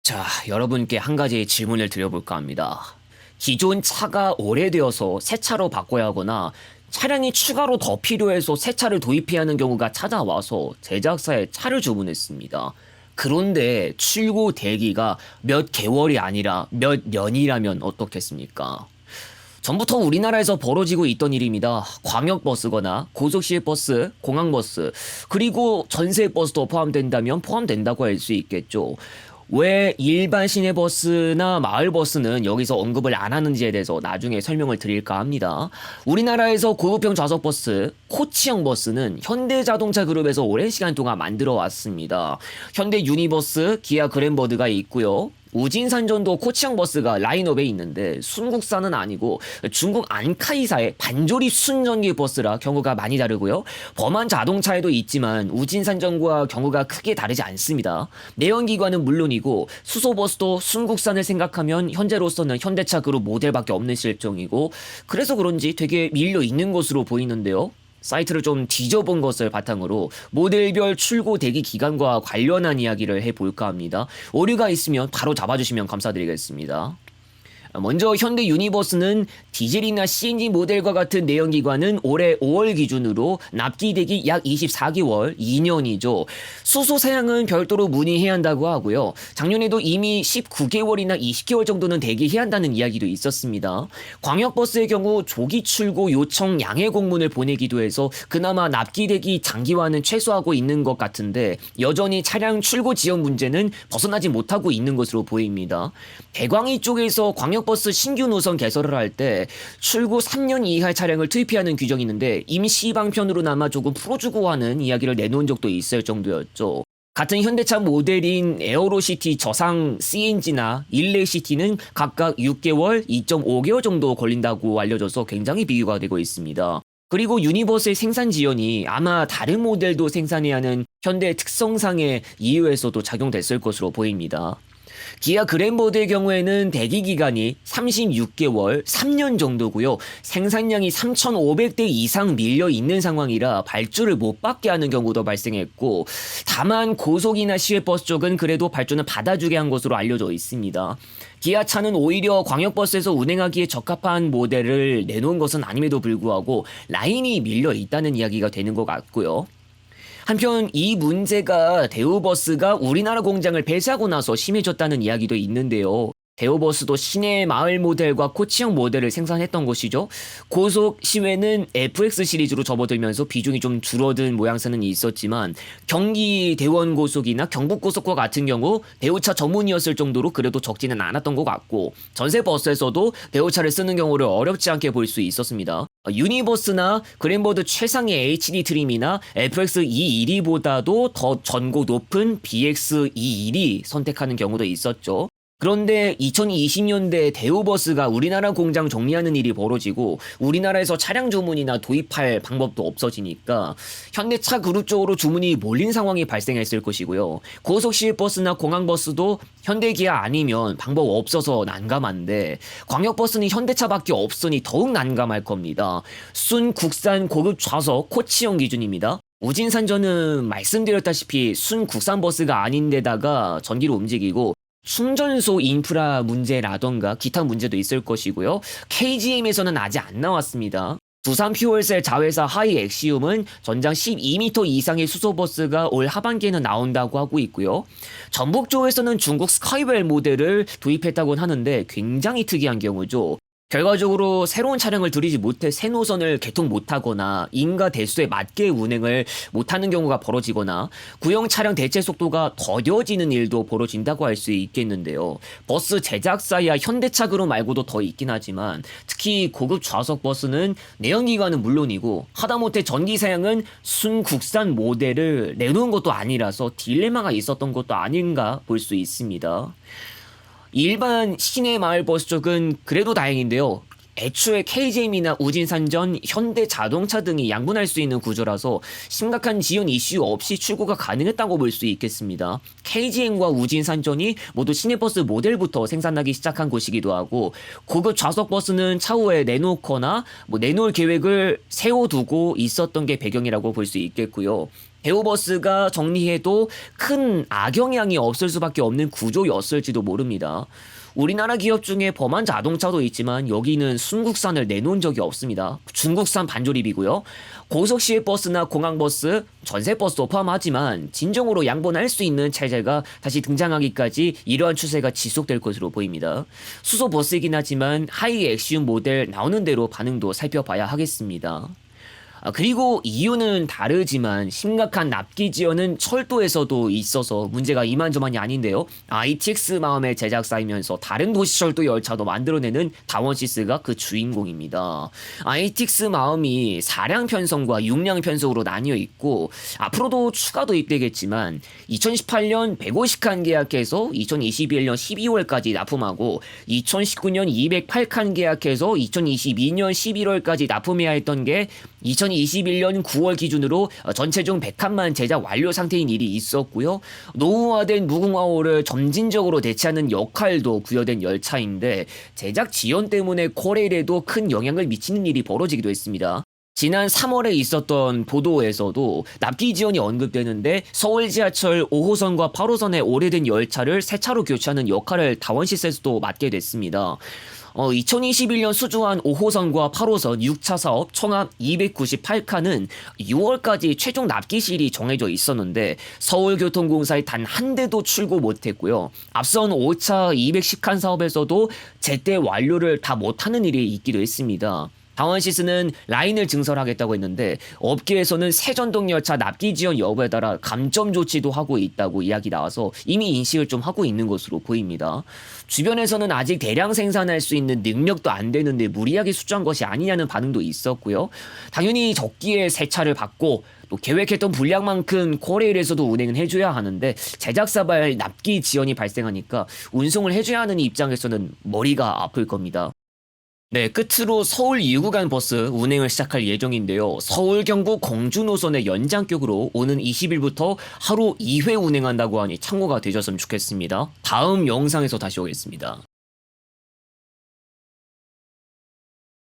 자, 여러분께 한 가지 질문을 드려볼까 합니다. 기존 차가 오래되어서 새 차로 바꿔야 하거나 차량이 추가로 더 필요해서 새 차를 도입해야 하는 경우가 찾아와서 제작사에 차를 주문했습니다. 그런데 출고 대기가 몇 개월이 아니라 몇 년이라면 어떻겠습니까? 전부터 우리나라에서 벌어지고 있던 일입니다. 광역버스거나 고속시외버스, 공항버스, 그리고 전세버스도 포함된다면 포함된다고 할 수 있겠죠. 왜 일반 시내버스나 마을버스는 여기서 언급을 안 하는지에 대해서 나중에 설명을 드릴까 합니다. 우리나라에서 고급형 좌석버스, 코치형 버스는 현대자동차 그룹에서 오랜 시간 동안 만들어 왔습니다. 현대 유니버스, 기아 그랜버드가 있고요. 우진산전도 코치형 버스가 라인업에 있는데 순국산은 아니고 중국 안카이사의 반조립 순전기 버스라 경우가 많이 다르고요. 범한 자동차에도 있지만 우진산전과 경우가 크게 다르지 않습니다. 내연기관은 물론이고 수소버스도 순국산을 생각하면 현재로서는 현대차 그룹 모델밖에 없는 실정이고, 그래서 그런지 되게 밀려 있는 것으로 보이는데요. 사이트를 좀 뒤져본 것을 바탕으로 모델별 출고 대기 기간과 관련한 이야기를 해볼까 합니다. 오류가 있으면 바로 잡아주시면 감사드리겠습니다. 먼저 현대 유니버스는 디젤이나 CNG 모델과 같은 내연기관은 올해 5월 기준으로 납기 대기 약 24개월, 2년이죠. 수소 사양은 별도로 문의해야 한다고 하고요. 작년에도 이미 19개월이나 20개월 정도는 대기해야 한다는 이야기도 있었습니다. 광역버스의 경우 조기 출고 요청 양해 공문을 보내기도 해서 그나마 납기 대기 장기화는 최소화하고 있는 것 같은데, 여전히 차량 출고 지연 문제는 벗어나지 못하고 있는 것으로 보입니다. 대광이 쪽에서 광역버스 신규 노선 개설을 할 때 출고 3년 이하의 차량을 투입해야 하는 규정이 있는데 임시 방편으로나마 조금 풀어주고 하는 이야기를 내놓은 적도 있을 정도였죠. 같은 현대차 모델인 에어로시티 저상 CNG나 일레시티는 각각 6개월, 2.5개월 정도 걸린다고 알려져서 굉장히 비교가 되고 있습니다. 그리고 유니버스의 생산 지연이 아마 다른 모델도 생산해야 하는 현대 특성상의 이유에서도 작용됐을 것으로 보입니다. 기아 그랜버드의 경우에는 대기 기간이 36개월, 3년 정도고요. 생산량이 3,500대 이상 밀려 있는 상황이라 발주를 못 받게 하는 경우도 발생했고, 다만 고속이나 시외버스 쪽은 그래도 발주는 받아주게 한 것으로 알려져 있습니다. 기아차는 오히려 광역버스에서 운행하기에 적합한 모델을 내놓은 것은 아님에도 불구하고 라인이 밀려 있다는 이야기가 되는 것 같고요. 한편 이 문제가 대우버스가 우리나라 공장을 폐쇄하고 나서 심해졌다는 이야기도 있는데요. 대우버스도 시내 마을 모델과 코치형 모델을 생산했던 것이죠. 고속 시외는 FX 시리즈로 접어들면서 비중이 좀 줄어든 모양새는 있었지만, 경기 대원고속이나 경북고속과 같은 경우 대우차 전문이었을 정도로 그래도 적지는 않았던 것 같고, 전세버스에서도 대우차를 쓰는 경우를 어렵지 않게 볼 수 있었습니다. 유니버스나 그랜버드 최상의 HD 트림이나 FX212보다도 더 전고 높은 BX212 선택하는 경우도 있었죠. 그런데 2020년대 대우버스가 우리나라 공장 정리하는 일이 벌어지고 우리나라에서 차량 주문이나 도입할 방법도 없어지니까 현대차 그룹 쪽으로 주문이 몰린 상황이 발생했을 것이고요. 고속시외버스나 공항버스도 현대기아 아니면 방법 없어서 난감한데, 광역버스는 현대차밖에 없으니 더욱 난감할 겁니다. 순 국산 고급 좌석 코치형 기준입니다. 우진산전은 말씀드렸다시피 순 국산 버스가 아닌데다가 전기로 움직이고 충전소 인프라 문제라던가 기타 문제도 있을 것이고요. KGM에서는 아직 안 나왔습니다. 두산 퓨얼셀 자회사 하이엑시움은 전장 12m 이상의 수소버스가 올 하반기에는 나온다고 하고 있고요. 전북 쪽에서는 중국 스카이웰 모델을 도입했다고는 하는데 굉장히 특이한 경우죠. 결과적으로 새로운 차량을 들이지 못해 새 노선을 개통 못하거나 인가 대수에 맞게 운행을 못하는 경우가 벌어지거나 구형 차량 대체 속도가 더뎌지는 일도 벌어진다고 할 수 있겠는데요. 버스 제작사야 현대차 그룹 말고도 더 있긴 하지만 특히 고급 좌석 버스는 내연기관은 물론이고 하다못해 전기 사양은 순국산 모델을 내놓은 것도 아니라서 딜레마가 있었던 것도 아닌가 볼 수 있습니다. 일반 시내 마을 버스 쪽은 그래도 다행인데요. 애초에 KGM이나 우진산전, 현대자동차 등이 양분할 수 있는 구조라서 심각한 지연 이슈 없이 출고가 가능했다고 볼 수 있겠습니다. KGM과 우진산전이 모두 시내버스 모델부터 생산하기 시작한 곳이기도 하고, 고급 좌석버스는 차후에 내놓거나 내놓을 계획을 세워두고 있었던 게 배경이라고 볼 수 있겠고요. 대우버스가 정리해도 큰 악영향이 없을 수밖에 없는 구조였을지도 모릅니다. 우리나라 기업 중에 범한 자동차도 있지만 여기는 순국산을 내놓은 적이 없습니다. 중국산 반조립이고요. 고속시외버스나 공항버스, 전세버스도 포함하지만 진정으로 양본할 수 있는 체제가 다시 등장하기까지 이러한 추세가 지속될 것으로 보입니다. 수소버스이긴 하지만 하이 엑시움 모델 나오는 대로 반응도 살펴봐야 하겠습니다. 그리고 이유는 다르지만 심각한 납기 지연은 철도에서도 있어서 문제가 이만저만이 아닌데요. ITX 마음의 제작사이면서 다른 도시철도 열차도 만들어내는 다원시스가 그 주인공입니다. ITX 마음이 4량 편성과 6량 편성으로 나뉘어 있고 앞으로도 추가 도입되겠지만 2018년 150칸 계약해서 2021년 12월까지 납품하고 2019년 208칸 계약해서 2022년 11월까지 납품해야 했던 게 2021년 9월 기준으로 전체 중 100칸만 제작 완료 상태인 일이 있었고요. 노후화된 무궁화호를 점진적으로 대체하는 역할도 부여된 열차인데 제작 지연 때문에 코레일에도 큰 영향을 미치는 일이 벌어지기도 했습니다. 지난 3월에 있었던 보도에서도 납기 지연이 언급되는데 서울 지하철 5호선과 8호선의 오래된 열차를 새 차로 교체하는 역할을 다원시스에서도 맡게 됐습니다. 2021년 수주한 5호선과 8호선 6차 사업 총합 298칸은 6월까지 최종 납기실이 정해져 있었는데 서울교통공사에 단 한 대도 출고 못했고요. 앞선 5차 210칸 사업에서도 제때 완료를 다 못하는 일이 있기도 했습니다. 다원시스는 라인을 증설하겠다고 했는데 업계에서는 새전동열차 납기 지연 여부에 따라 감점 조치도 하고 있다고 이야기 나와서 이미 인식을 좀 하고 있는 것으로 보입니다. 주변에서는 아직 대량 생산할 수 있는 능력도 안 되는데 무리하게 수주한 것이 아니냐는 반응도 있었고요. 당연히 적기에 새 차를 받고 또 계획했던 분량만큼 코레일에서도 운행을 해줘야 하는데 제작사발 납기 지연이 발생하니까 운송을 해줘야 하는 입장에서는 머리가 아플 겁니다. 네, 끝으로 서울 2구간 버스 운행을 시작할 예정인데요. 서울 경부 공주 노선의 연장격으로 오는 20일부터 하루 2회 운행한다고 하니 참고가 되셨으면 좋겠습니다. 다음 영상에서 다시 오겠습니다.